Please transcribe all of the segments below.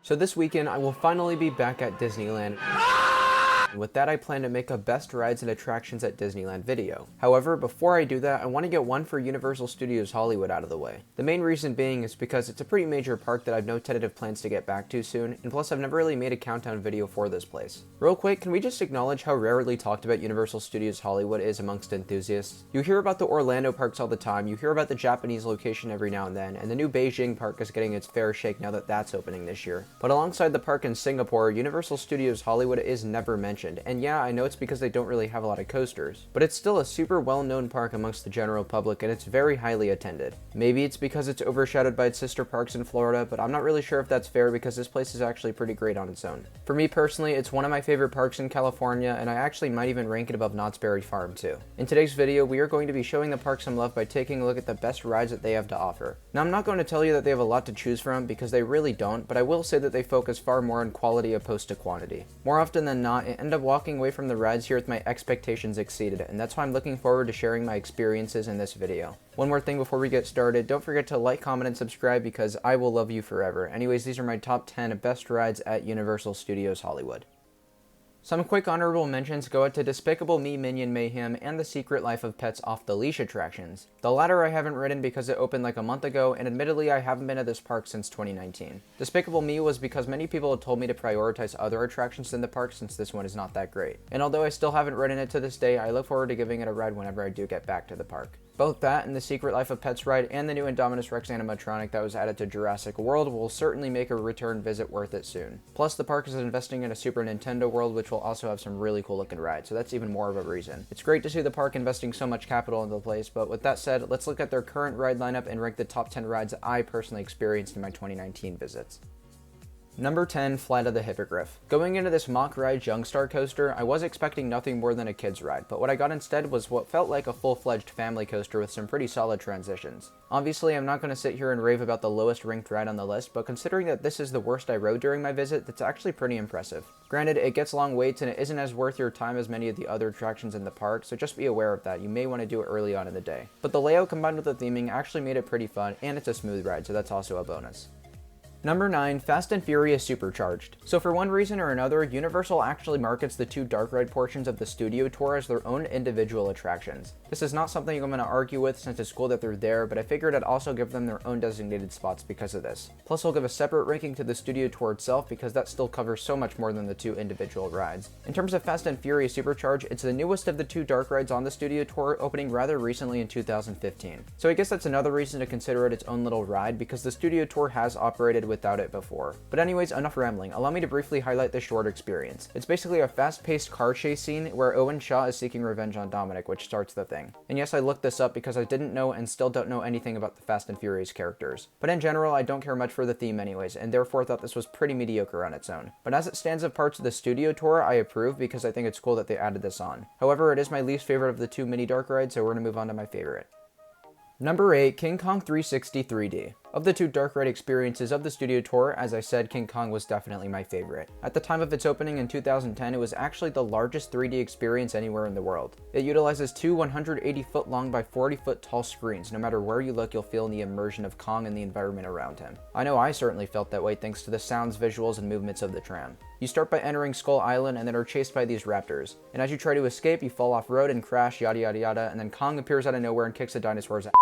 So this weekend, I will finally be back at Disneyland. With that, I plan to make a best rides and attractions at Disneyland video. However, before I do that, I want to get one for Universal Studios Hollywood out of the way. The main reason being is because it's a pretty major park that I've no tentative plans to get back to soon, and plus I've never really made a countdown video for this place. Real quick, can we just acknowledge how rarely talked about Universal Studios Hollywood is amongst enthusiasts? You hear about the Orlando parks all the time, you hear about the Japanese location every now and then, and the new Beijing park is getting its fair shake now that that's opening this year. But alongside the park in Singapore, Universal Studios Hollywood is never mentioned. And yeah, I know it's because they don't really have a lot of coasters, but it's still a super well-known park amongst the general public and it's very highly attended. Maybe it's because it's overshadowed by its sister parks in Florida, but I'm not really sure if that's fair because this place is actually pretty great on its own. For me personally, it's one of my favorite parks in California, and I actually might even rank it above Knott's Berry Farm too. In today's video, we are going to be showing the park some love by taking a look at the best rides that they have to offer. Now, I'm not going to tell you that they have a lot to choose from because they really don't, but I will say that they focus far more on quality opposed to quantity. More often than not, I end up walking away from the rides here with my expectations exceeded, and that's why I'm looking forward to sharing my experiences in this video. One more thing before we get started, don't forget to like, comment, and subscribe because I will love you forever. Anyways, these are my top 10 best rides at Universal Studios Hollywood. Some quick honorable mentions go out to Despicable Me, Minion, Mayhem, and The Secret Life of Pets Off the Leash attractions. The latter I haven't ridden because it opened like a month ago, and admittedly I haven't been to this park since 2019. Despicable Me was because many people had told me to prioritize other attractions in the park since this one is not that great. And although I still haven't ridden it to this day, I look forward to giving it a ride whenever I do get back to the park. Both that and the Secret Life of Pets ride and the new Indominus Rex animatronic that was added to Jurassic World will certainly make a return visit worth it soon. Plus, the park is investing in a Super Nintendo World, which will also have some really cool looking rides, so that's even more of a reason. It's great to see the park investing so much capital into the place, but with that said, let's look at their current ride lineup and rank the top 10 rides I personally experienced in my 2019 visits. Number 10, Flight of the Hippogriff. Going into this mock ride Youngstar coaster, I was expecting nothing more than a kid's ride, but what I got instead was what felt like a full-fledged family coaster with some pretty solid transitions. Obviously, I'm not going to sit here and rave about the lowest ranked ride on the list, but considering that this is the worst I rode during my visit, that's actually pretty impressive. Granted, it gets long waits and it isn't as worth your time as many of the other attractions in the park, so just be aware of that. You may want to do it early on in the day. But the layout combined with the theming actually made it pretty fun, and it's a smooth ride, so that's also a bonus. Number 9, Fast and Furious Supercharged. So for one reason or another, Universal actually markets the two dark ride portions of the studio tour as their own individual attractions. This is not something I'm going to argue with since it's cool that they're there, but I figured I'd also give them their own designated spots because of this. Plus I'll give a separate ranking to the studio tour itself because that still covers so much more than the two individual rides. In terms of Fast and Furious Supercharged, it's the newest of the two dark rides on the studio tour, opening rather recently in 2015. So I guess that's another reason to consider it its own little ride because the studio tour has operated without it before. But anyways, enough rambling. Allow me to briefly highlight the short experience. It's basically a fast-paced car chase scene where Owen Shaw is seeking revenge on Dominic, which starts the thing. And yes, I looked this up because I didn't know and still don't know anything about the Fast and Furious characters. But in general, I don't care much for the theme anyways, and therefore thought this was pretty mediocre on its own. But as it stands of parts of the studio tour, I approve because I think it's cool that they added this on. However, it is my least favorite of the two mini dark rides, so we're gonna move on to my favorite. Number 8, King Kong 360 3D. Of the two dark ride experiences of the studio tour, as I said, King Kong was definitely my favorite. At the time of its opening in 2010, it was actually the largest 3D experience anywhere in the world. It utilizes two 180-foot long by 40-foot tall screens. No matter where you look, you'll feel the immersion of Kong and the environment around him. I know I certainly felt that way thanks to the sounds, visuals, and movements of the tram. You start by entering Skull Island and then are chased by these raptors. And as you try to escape, you fall off road and crash, yada yada yada, and then Kong appears out of nowhere and kicks a dinosaur's ass.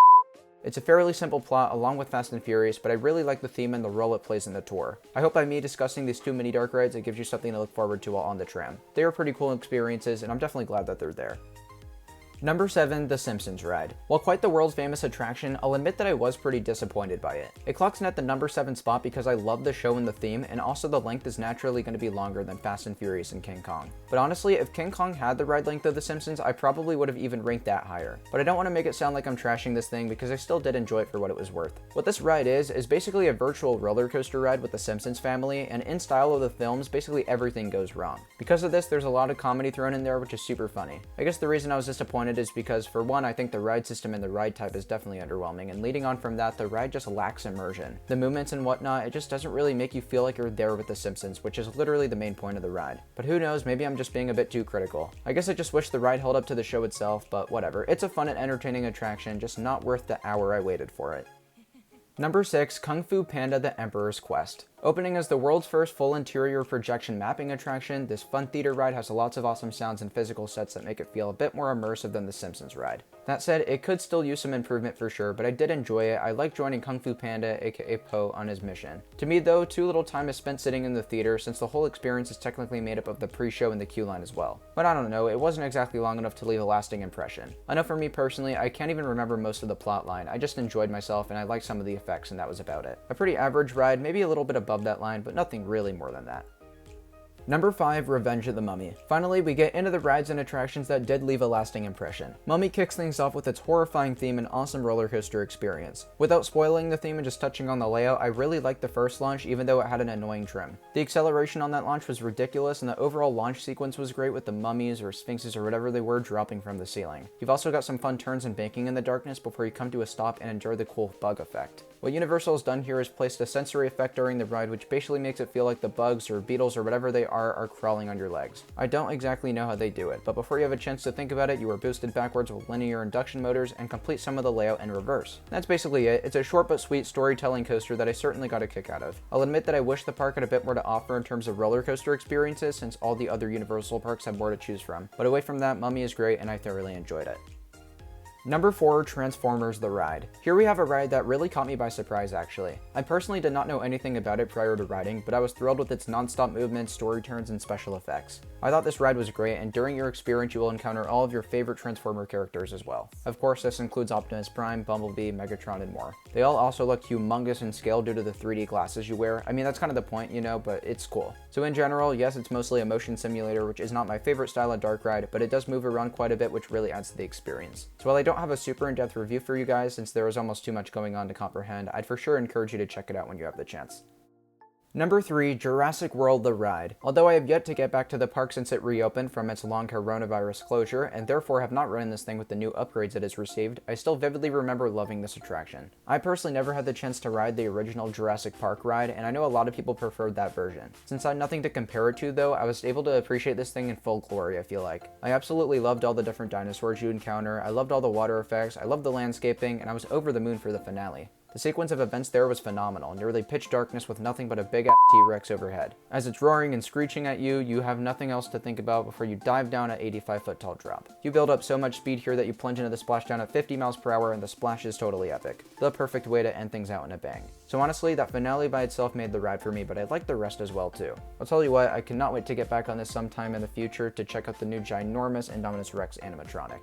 It's a fairly simple plot along with Fast and Furious, but I really like the theme and the role it plays in the tour. I hope by me discussing these two mini dark rides, it gives you something to look forward to while on the tram. They are pretty cool experiences, and I'm definitely glad that they're there. Number 7, the Simpsons Ride. While quite the world famous attraction, I'll admit that I was pretty disappointed by it. It clocks in at the number 7 spot because I love the show and the theme, and also the length is naturally going to be longer than Fast and Furious and King Kong. But honestly, if King Kong had the ride length of the Simpsons, I probably would have even ranked that higher. But I don't want to make it sound like I'm trashing this thing because I still did enjoy it for what it was worth. What this ride is basically a virtual roller coaster ride with the Simpsons family, and in style of the films, basically everything goes wrong. Because of this, there's a lot of comedy thrown in there, which is super funny. I guess the reason I was disappointed disappointed is because, for one, I think the ride system and the ride type is definitely underwhelming, and leading on from that, the ride just lacks immersion. The movements and whatnot, it just doesn't really make you feel like you're there with the Simpsons, which is literally the main point of the ride. But who knows, maybe I'm just being a bit too critical. I guess I just wish the ride held up to the show itself, but whatever. It's a fun and entertaining attraction, just not worth the hour I waited for it. Number 6, Kung Fu Panda: The Emperor's Quest. Opening as the world's first full interior projection mapping attraction, this fun theater ride has lots of awesome sounds and physical sets that make it feel a bit more immersive than the Simpsons ride. That said, it could still use some improvement for sure, but I did enjoy it. I like joining Kung Fu Panda, aka Po, on his mission. To me though, too little time is spent sitting in the theater, since the whole experience is technically made up of the pre-show and the queue line as well. But I don't know, it wasn't exactly long enough to leave a lasting impression. I know for me personally, I can't even remember most of the plot line. I just enjoyed myself and I liked some of the effects, and that was about it. A pretty average ride, maybe a little bit above that line, but nothing really more than that. Number 5, Revenge of the Mummy. Finally, we get into the rides and attractions that did leave a lasting impression. Mummy kicks things off with its horrifying theme and awesome roller coaster experience. Without spoiling the theme and just touching on the layout, I really liked the first launch even though it had an annoying trim. The acceleration on that launch was ridiculous, and the overall launch sequence was great with the mummies or sphinxes or whatever they were dropping from the ceiling. You've also got some fun turns and banking in the darkness before you come to a stop and enjoy the cool bug effect. What Universal has done here is placed a sensory effect during the ride which basically makes it feel like the bugs or beetles or whatever they are crawling on your legs. I don't exactly know how they do it, but before you have a chance to think about it, you are boosted backwards with linear induction motors and complete some of the layout in reverse. That's basically it. It's a short but sweet storytelling coaster that I certainly got a kick out of. I'll admit that I wish the park had a bit more to offer in terms of roller coaster experiences, since all the other Universal parks have more to choose from. But away from that, Mummy is great and I thoroughly enjoyed it. Number 4, Transformers: The Ride. Here we have a ride that really caught me by surprise actually. I personally did not know anything about it prior to riding, but I was thrilled with its non-stop movements, story turns, and special effects. I thought this ride was great, and during your experience you will encounter all of your favorite Transformer characters as well. Of course, this includes Optimus Prime, Bumblebee, Megatron, and more. They all also look humongous in scale due to the 3D glasses you wear. I mean, that's kind of the point, you know, but it's cool. So in general, yes, it's mostly a motion simulator, which is not my favorite style of dark ride, but it does move around quite a bit, which really adds to the experience. So while I don't have a super in-depth review for you guys, since there is almost too much going on to comprehend, I'd for sure encourage you to check it out when you have the chance. Number 3, Jurassic World: The Ride. Although I have yet to get back to the park since it reopened from its long coronavirus closure, and therefore have not ridden this thing with the new upgrades it has received, I still vividly remember loving this attraction. I personally never had the chance to ride the original Jurassic Park ride, and I know a lot of people preferred that version. Since I had nothing to compare it to though, I was able to appreciate this thing in full glory, I feel like. I absolutely loved all the different dinosaurs you encounter, I loved all the water effects, I loved the landscaping, and I was over the moon for the finale. The sequence of events there was phenomenal, nearly pitch darkness with nothing but a big-ass T-Rex overhead. As it's roaring and screeching at you, you have nothing else to think about before you dive down an 85-foot tall drop. You build up so much speed here that you plunge into the splashdown at 50 miles per hour, and the splash is totally epic. The perfect way to end things out in a bang. So honestly, that finale by itself made the ride for me, but I liked the rest as well too. I'll tell you what, I cannot wait to get back on this sometime in the future to check out the new ginormous Indominus Rex animatronic.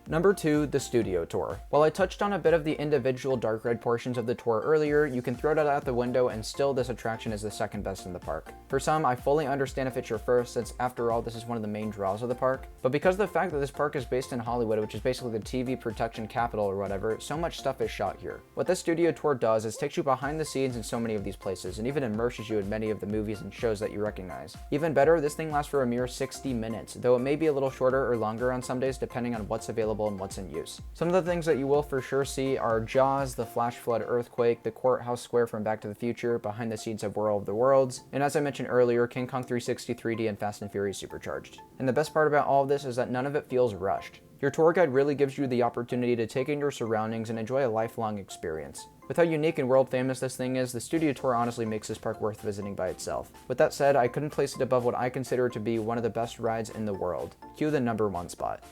Number 2, the Studio Tour. While I touched on a bit of the individual dark ride portions of the tour earlier, you can throw that out the window and still this attraction is the second best in the park. For some, I fully understand if it's your first, since after all this is one of the main draws of the park, but because of the fact that this park is based in Hollywood, which is basically the TV production capital or whatever, so much stuff is shot here. What this Studio Tour does is takes you behind the scenes in so many of these places, and even immerses you in many of the movies and shows that you recognize. Even better, this thing lasts for a mere 60 minutes, though it may be a little shorter or longer on some days depending on what's available and what's in use. Some of the things that you will for sure see are Jaws, the Flash Flood Earthquake, the Courthouse Square from Back to the Future, behind the scenes of War of the Worlds, and as I mentioned earlier, King Kong 360 3D and Fast and Furious Supercharged. And the best part about all of this is that none of it feels rushed. Your tour guide really gives you the opportunity to take in your surroundings and enjoy a lifelong experience. With how unique and world famous this thing is, the Studio Tour honestly makes this park worth visiting by itself. With that said, I couldn't place it above what I consider to be one of the best rides in the world. Cue the number 1 spot.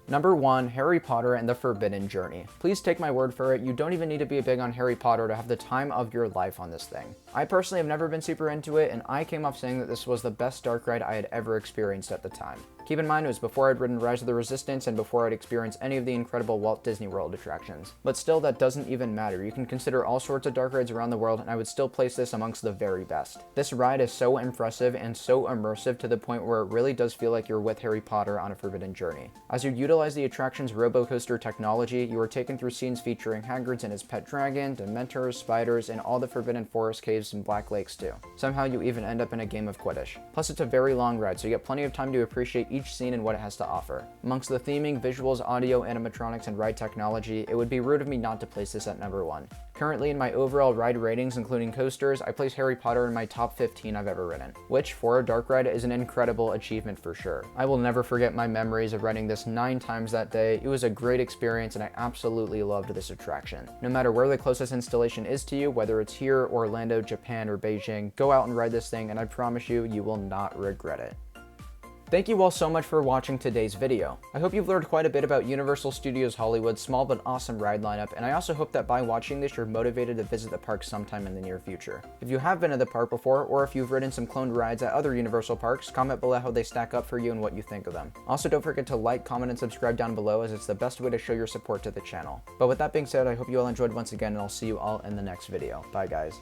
Number 1, Harry Potter and the Forbidden Journey. Please take my word for it, you don't even need to be big on Harry Potter to have the time of your life on this thing. I personally have never been super into it, and I came off saying that this was the best dark ride I had ever experienced at the time. Keep in mind, it was before I'd ridden Rise of the Resistance and before I'd experienced any of the incredible Walt Disney World attractions. But still, that doesn't even matter. You can consider all sorts of dark rides around the world, and I would still place this amongst the very best. This ride is so impressive and so immersive to the point where it really does feel like you're with Harry Potter on a Forbidden Journey. As you utilize the attraction's robo-coaster technology, you are taken through scenes featuring Hagrid's and his pet dragon, Dementors, spiders, and all the Forbidden Forest caves and Black Lakes too. Somehow you even end up in a game of Quidditch. Plus, it's a very long ride, so you get plenty of time to appreciate each scene and what it has to offer. Amongst the theming, visuals, audio, animatronics, and ride technology, it would be rude of me not to place this at number 1. Currently, in my overall ride ratings, including coasters, I place Harry Potter in my top 15 I've ever ridden, which, for a dark ride, is an incredible achievement for sure. I will never forget my memories of riding this 9 times that day. It was a great experience, and I absolutely loved this attraction. No matter where the closest installation is to you, whether it's here, Orlando, Japan, or Beijing, go out and ride this thing, and I promise you, you will not regret it. Thank you all so much for watching today's video. I hope you've learned quite a bit about Universal Studios Hollywood's small but awesome ride lineup, and I also hope that by watching this you're motivated to visit the park sometime in the near future. If you have been to the park before, or if you've ridden some cloned rides at other Universal parks, comment below how they stack up for you and what you think of them. Also, don't forget to like, comment, and subscribe down below, as it's the best way to show your support to the channel. But with that being said, I hope you all enjoyed once again, and I'll see you all in the next video. Bye guys.